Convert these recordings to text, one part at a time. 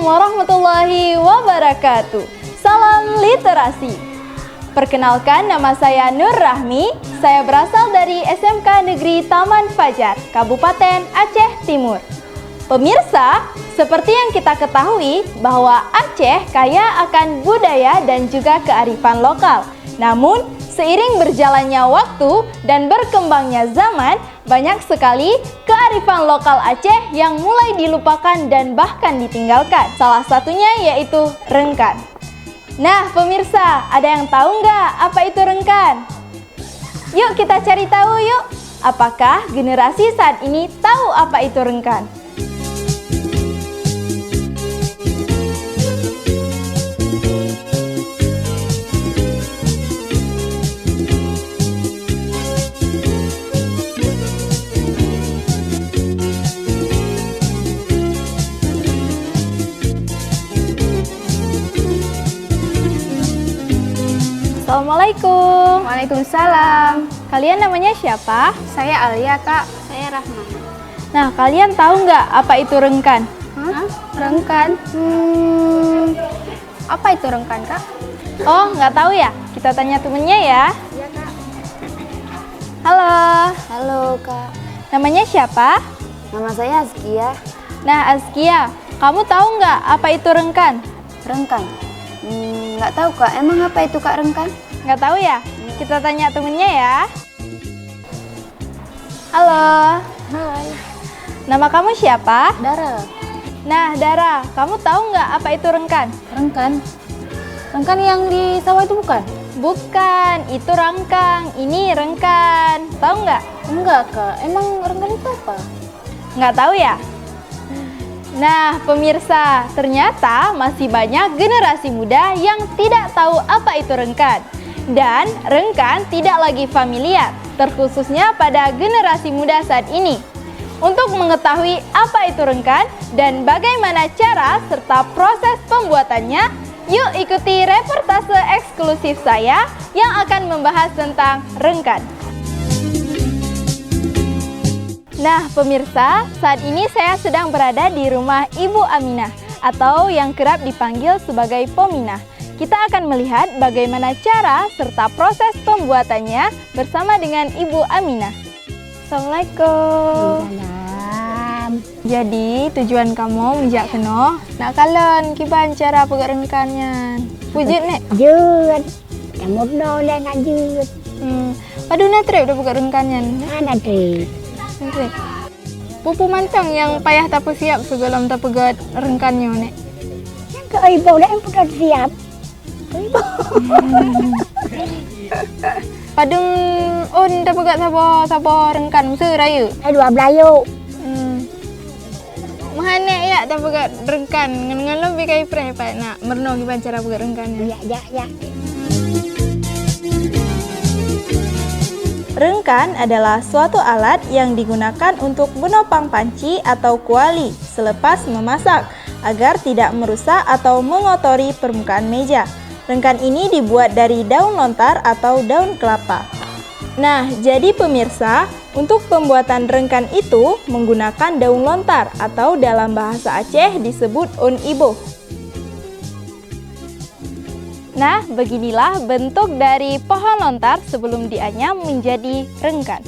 warahmatullahi wabarakatuh. Salam literasi. Perkenalkan, nama saya Nur Rahmi. Saya berasal dari SMK Negeri Taman Fajar, Kabupaten Aceh Timur. Pemirsa, seperti yang kita ketahui bahwa Aceh kaya akan budaya dan juga kearifan lokal. Namun, seiring berjalannya waktu dan berkembangnya zaman, banyak sekali kearifan lokal Aceh yang mulai dilupakan dan bahkan ditinggalkan. Salah satunya yaitu rengkan. Nah, pemirsa, ada yang tahu nggak apa itu rengkan? Yuk kita cari tahu yuk. Apakah generasi saat ini tahu apa itu rengkan? Assalamualaikum. Waalaikumsalam. Kalian namanya siapa? Saya Alia, Kak. Saya Rahma. Nah, kalian tahu nggak apa itu rengkan? Hah? Rengkan? Apa itu rengkan, Kak? Oh, nggak tahu ya? Kita tanya temennya ya. Iya, Kak. Halo, Halo, Kak. namanya siapa? Nama saya Azkia. Nah, Azkia, kamu tahu nggak apa itu rengkan? Rengkan? Nggak tahu, Kak. Emang apa itu, Kak, rengkan? Nggak tahu ya? Kita tanya temennya ya. Halo, Hai. nama kamu siapa? Dara. Nah, Dara, kamu tahu nggak apa itu rengkan? Rengkan? Rengkan yang di sawah itu bukan? Bukan, itu rangkang. Ini rengkan. Tahu nggak? Enggak, Kak. Emang rengkan itu apa? Nggak tahu ya? Nah, pemirsa, ternyata masih banyak generasi muda yang tidak tahu apa itu rengkan. Dan rengkan tidak lagi familiar, terkhususnya pada generasi muda saat ini. Untuk mengetahui apa itu rengkan dan bagaimana cara serta proses pembuatannya, yuk ikuti reportase eksklusif saya yang akan membahas tentang rengkan. Nah, pemirsa, saat ini saya sedang berada di rumah Ibu Aminah atau yang kerap dipanggil sebagai Pominah. Kita akan melihat bagaimana cara serta proses pembuatannya bersama dengan Ibu Aminah. Assalamualaikum. Jadi, tujuan kamu menjak keno, nak kalian kiban cara pegat rengkannya. Wujud nek? Jut, kamu no le ngajut. Padu natre udah pegat rengkannya. Mana tri? Natre. Pupu mantang yang payah tak siap sebelum tak pegat rengkannya nek. Yang ke ibu dah yang sudah siap. Ibu. Padung un tak pegat sabo rengkan musuh rayu. Dua belayu. Mahane ya tak pegat rengkan ngan lebih kai pre pa nak merno kiban cara pegat rengkannya. Ya. Rengkan adalah suatu alat yang digunakan untuk menopang panci atau kuali selepas memasak agar tidak merusak atau mengotori permukaan meja. Rengkan ini dibuat dari daun lontar atau daun kelapa. Nah, jadi pemirsa, untuk pembuatan rengkan itu menggunakan daun lontar atau dalam bahasa Aceh disebut un iboh. Nah, beginilah bentuk dari pohon lontar sebelum dianyam menjadi rengkan.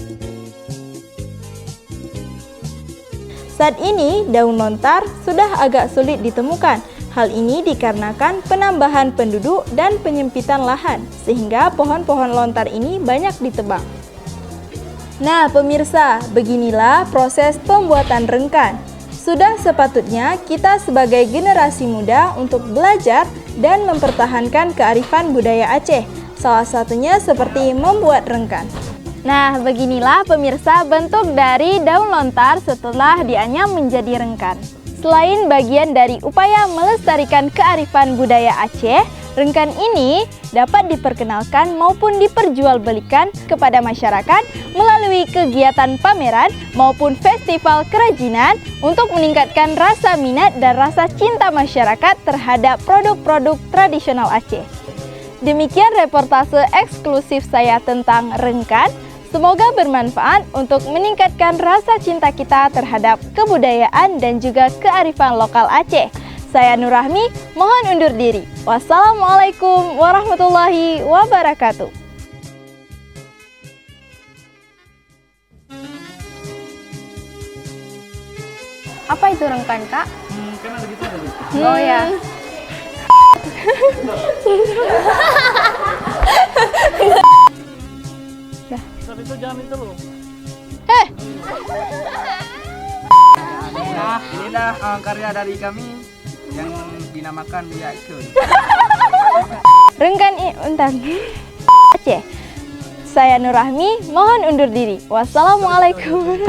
Saat ini, daun lontar sudah agak sulit ditemukan. Hal ini dikarenakan penambahan penduduk dan penyempitan lahan, sehingga pohon-pohon lontar ini banyak ditebang. Nah, pemirsa, beginilah proses pembuatan rengkan. Sudah sepatutnya kita sebagai generasi muda untuk belajar dan mempertahankan kearifan budaya Aceh, salah satunya seperti membuat rengkan. Nah, beginilah pemirsa bentuk dari daun lontar setelah dianyam menjadi rengkan. Selain bagian dari upaya melestarikan kearifan budaya Aceh, rengkan ini dapat diperkenalkan maupun diperjualbelikan kepada masyarakat melalui kegiatan pameran maupun festival kerajinan untuk meningkatkan rasa minat dan rasa cinta masyarakat terhadap produk-produk tradisional Aceh. Demikian reportase eksklusif saya tentang rengkan. Semoga bermanfaat untuk meningkatkan rasa cinta kita terhadap kebudayaan dan juga kearifan lokal Aceh. Saya Nur Rahmi, mohon undur diri. Wassalamualaikum warahmatullahi wabarakatuh. Apa itu rengkan, Kak? Kan ada gitu tadi. Oh ya. Tapi itu jangan itu loh. Nah, inilah karya dari kami yang dinamakan Buya Ikun. Rengkan bentar. Aceh. Saya Nur Rahmi, mohon undur diri. Wassalamualaikum.